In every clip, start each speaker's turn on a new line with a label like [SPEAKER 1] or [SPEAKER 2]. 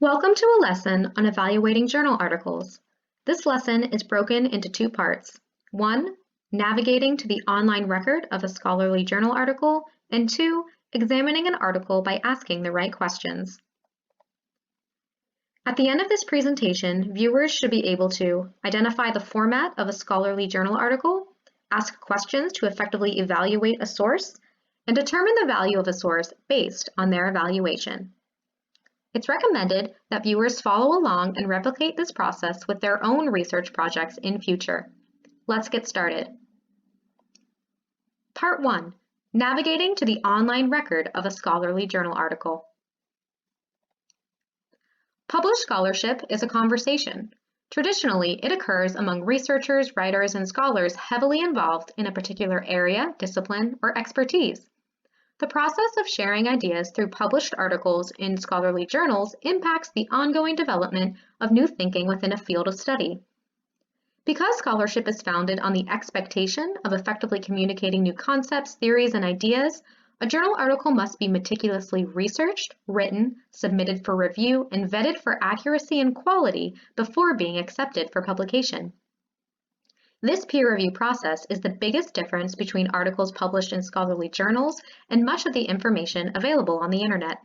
[SPEAKER 1] Welcome to a lesson on evaluating journal articles. This lesson is broken into two parts. 1. Navigating to the online record of a scholarly journal article, and 2. Examining an article by asking the right questions. At the end of this presentation, viewers should be able to identify the format of a scholarly journal article, ask questions to effectively evaluate a source, and determine the value of a source based on their evaluation. It's recommended that viewers follow along and replicate this process with their own research projects in future. Let's get started. Part 1. Navigating to the online record of a scholarly journal article. Published scholarship is a conversation. Traditionally, it occurs among researchers, writers, and scholars heavily involved in a particular area, discipline, or expertise. The process of sharing ideas through published articles in scholarly journals impacts the ongoing development of new thinking within a field of study. Because scholarship is founded on the expectation of effectively communicating new concepts, theories, and ideas, a journal article must be meticulously researched, written, submitted for review, and vetted for accuracy and quality before being accepted for publication. This peer review process is the biggest difference between articles published in scholarly journals and much of the information available on the internet.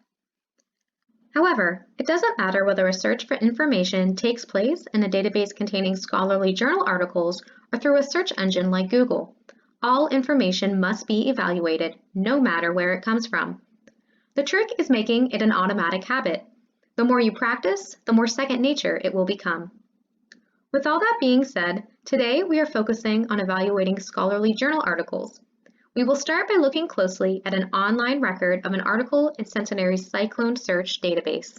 [SPEAKER 1] However, it doesn't matter whether a search for information takes place in a database containing scholarly journal articles or through a search engine like Google. All information must be evaluated, no matter where it comes from. The trick is making it an automatic habit. The more you practice, the more second nature it will become. With all that being said, today we are focusing on evaluating scholarly journal articles. We will start by looking closely at an online record of an article in Centenary's Cyclone Search database.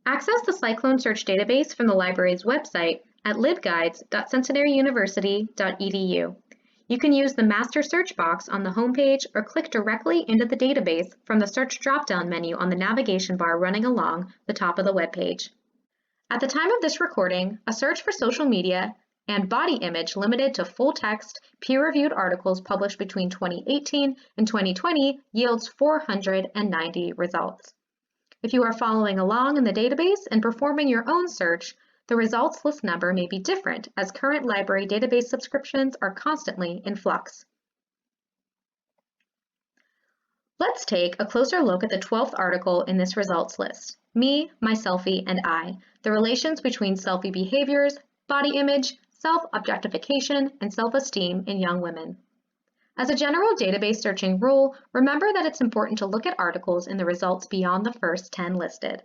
[SPEAKER 1] Access the Cyclone Search database from the library's website at libguides.centenaryuniversity.edu. You can use the master search box on the homepage or click directly into the database from the search drop-down menu on the navigation bar running along the top of the web page. At the time of this recording, a search for social media and body image limited to full-text, peer-reviewed articles published between 2018 and 2020 yields 490 results. If you are following along in the database and performing your own search, the results list number may be different as current library database subscriptions are constantly in flux. Let's take a closer look at the 12th article in this results list. Me, my selfie, and I, the relations between selfie behaviors, body image, self-objectification, and self-esteem in young women. As a general database searching rule, remember that it's important to look at articles in the results beyond the first 10 listed.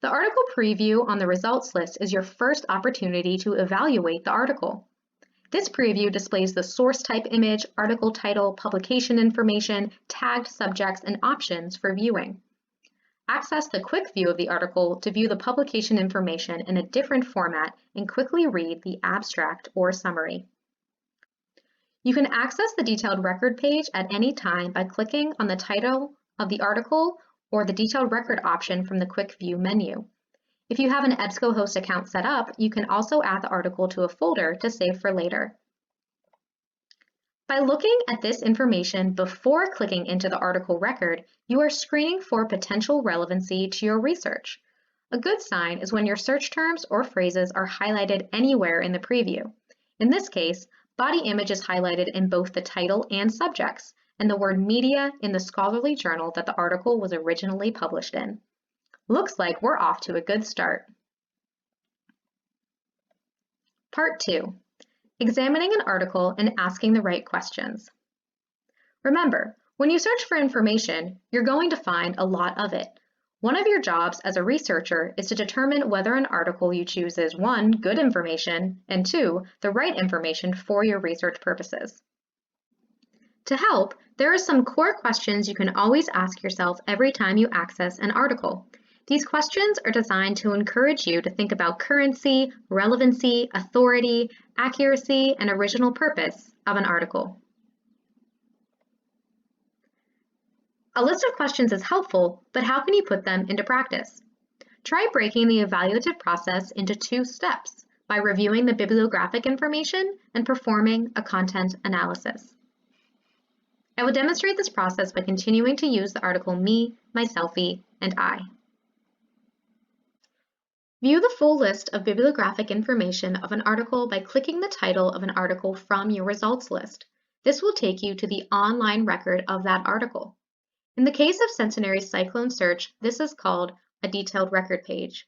[SPEAKER 1] The article preview on the results list is your first opportunity to evaluate the article. This preview displays the source type image, article title, publication information, tagged subjects, and options for viewing. Access the quick view of the article to view the publication information in a different format and quickly read the abstract or summary. You can access the detailed record page at any time by clicking on the title of the article or the detailed record option from the quick view menu. If you have an EBSCOhost account set up, you can also add the article to a folder to save for later. By looking at this information before clicking into the article record, you are screening for potential relevancy to your research. A good sign is when your search terms or phrases are highlighted anywhere in the preview. In this case, body image is highlighted in both the title and subjects, and the word media in the scholarly journal that the article was originally published in. Looks like we're off to a good start. Part 2. Examining an article and asking the right questions. Remember, when you search for information, you're going to find a lot of it. One of your jobs as a researcher is to determine whether an article you choose is 1, good information, and 2, the right information for your research purposes. To help, there are some core questions you can always ask yourself every time you access an article. These questions are designed to encourage you to think about currency, relevancy, authority, accuracy, and original purpose of an article. A list of questions is helpful, but how can you put them into practice? Try breaking the evaluative process into 2 steps by reviewing the bibliographic information and performing a content analysis. I will demonstrate this process by continuing to use the article me, my selfie, and I. View the full list of bibliographic information of an article by clicking the title of an article from your results list. This will take you to the online record of that article. In the case of Centenary's cyclone search, this is called a detailed record page.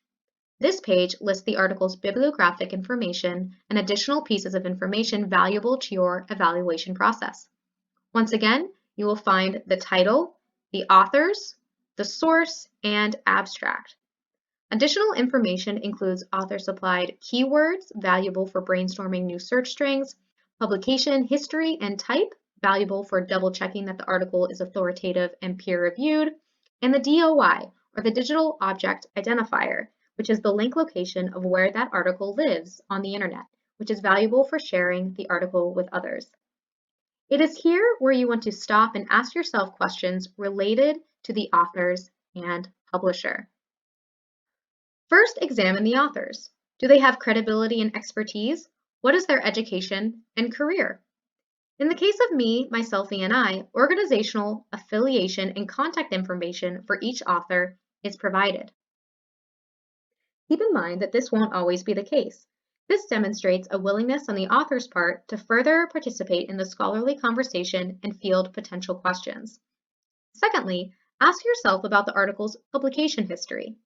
[SPEAKER 1] This page lists the article's bibliographic information and additional pieces of information valuable to your evaluation process. Once again, you will find the title, the authors, the source, and abstract. Additional information includes author-supplied keywords valuable for brainstorming new search strings, publication history and type valuable for double-checking that the article is authoritative and peer-reviewed, and the DOI, or the Digital Object Identifier, which is the link location of where that article lives on the internet, which is valuable for sharing the article with others. It is here where you want to stop and ask yourself questions related to the authors and publisher. First, examine the authors. Do they have credibility and expertise? What is their education and career? In the case of me, my selfie, and I, organizational, affiliation, and contact information for each author is provided. Keep in mind that this won't always be the case. This demonstrates a willingness on the author's part to further participate in the scholarly conversation and field potential questions. Secondly, ask yourself about the article's publication history.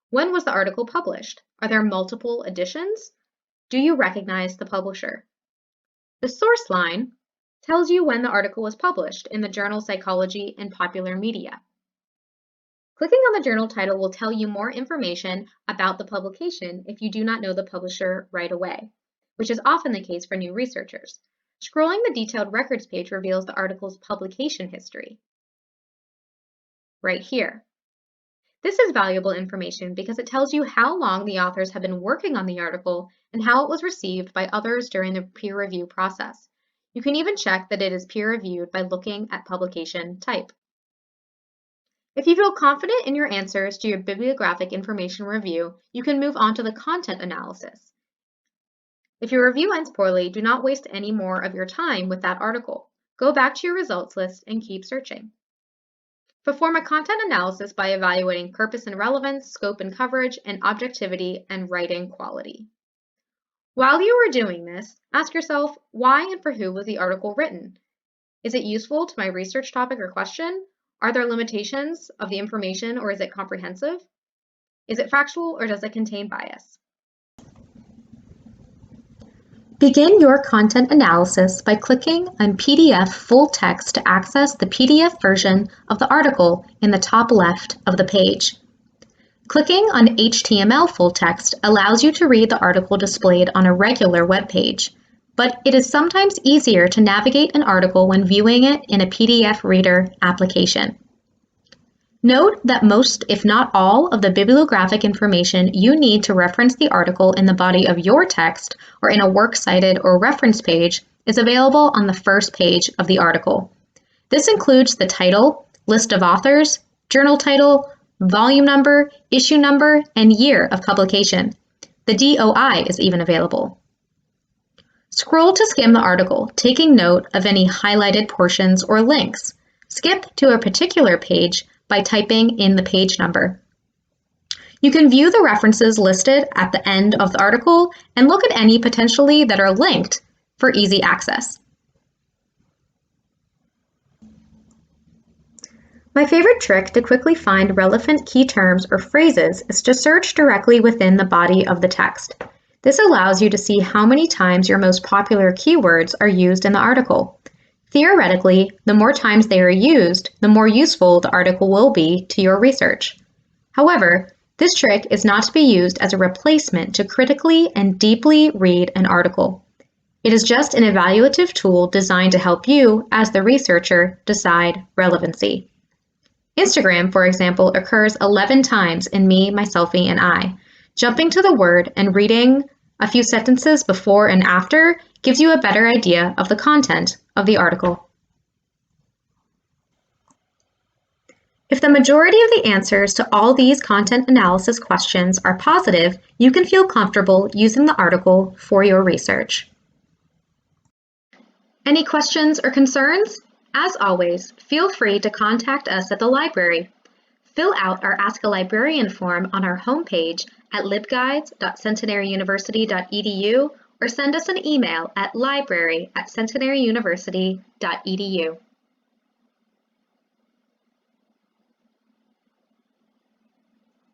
[SPEAKER 1] When was the article published? Are there multiple editions? Do you recognize the publisher? The source line tells you when the article was published in the journal Psychology and Popular Media. Clicking on the journal title will tell you more information about the publication if you do not know the publisher right away, which is often the case for new researchers. Scrolling the detailed records page reveals the article's publication history. Right here. This is valuable information because it tells you how long the authors have been working on the article and how it was received by others during the peer review process. You can even check that it is peer reviewed by looking at publication type. If you feel confident in your answers to your bibliographic information review, you can move on to the content analysis. If your review ends poorly, do not waste any more of your time with that article. Go back to your results list and keep searching. Perform a content analysis by evaluating purpose and relevance, scope and coverage, and objectivity and writing quality. While you are doing this, ask yourself, why and for who was the article written? Is it useful to my research topic or question? Are there limitations of the information, or is it comprehensive? Is it factual, or does it contain bias? Begin your content analysis by clicking on PDF full text to access the PDF version of the article in the top left of the page. Clicking on HTML full text allows you to read the article displayed on a regular web page, but it is sometimes easier to navigate an article when viewing it in a PDF reader application. Note that most, if not all, of the bibliographic information you need to reference the article in the body of your text or in a works cited or reference page is available on the first page of the article. This includes the title, list of authors, journal title, volume number, issue number, and year of publication. The DOI is even available. Scroll to skim the article, taking note of any highlighted portions or links. Skip to a particular page by typing in the page number. You can view the references listed at the end of the article and look at any potentially that are linked for easy access. My favorite trick to quickly find relevant key terms or phrases is to search directly within the body of the text. This allows you to see how many times your most popular keywords are used in the article. Theoretically, the more times they are used, the more useful the article will be to your research. However, this trick is not to be used as a replacement to critically and deeply read an article. It is just an evaluative tool designed to help you, as the researcher, decide relevancy. Instagram, for example, occurs 11 times in Me, My Selfie, and I. Jumping to the word and reading a few sentences before and after gives you a better idea of the content of the article. If the majority of the answers to all these content analysis questions are positive, you can feel comfortable using the article for your research. Any questions or concerns? As always, feel free to contact us at the library. Fill out our Ask a Librarian form on our homepage at libguides.centenaryuniversity.edu or send us an email at library@centenaryuniversity.edu.